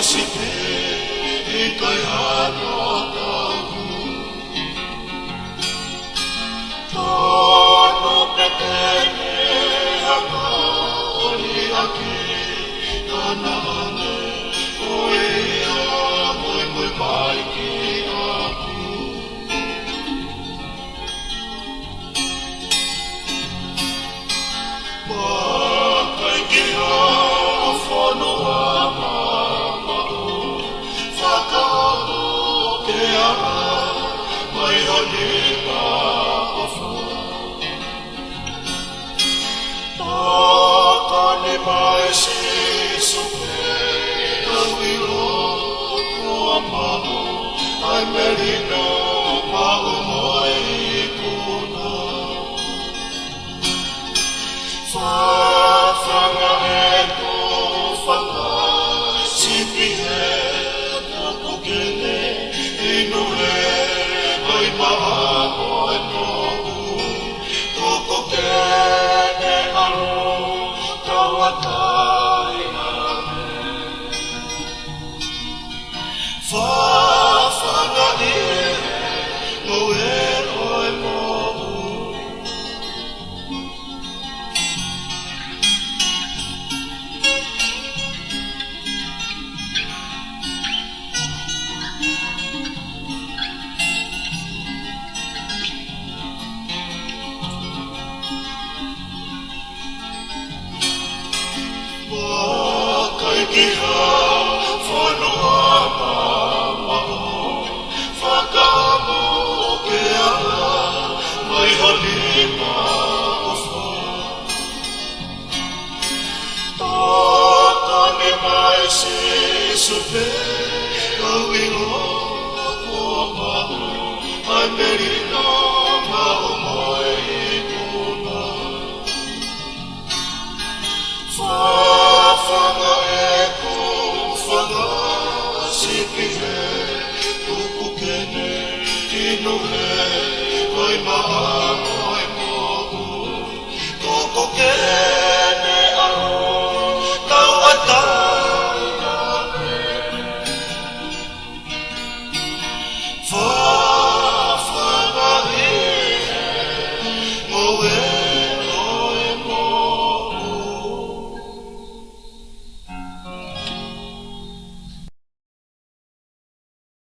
Masite ikay hanatahu Tono petene haka oli aki Kanahane oia moi moi maiki aku Pakai kiha fono ama Mai honi pa ofu Takani mai si supe Kawiro kua mahu Ai merino mahu moi kuna Whawhanga e ko whanga Sipi he kuku kene Inu he Ai maha oi nohu Kuku kene aro Kawakai ame Whawhanga e No e oi nohu Kiha whanu ama maho Whakamu ke ala mai halima ofa Tātani mai si supe Kawiro kua mahu Ai merino mahu moi kuna Whawhanga Sipi he, kuku kene, inu he, oi maha, oi mohu, kuku kene.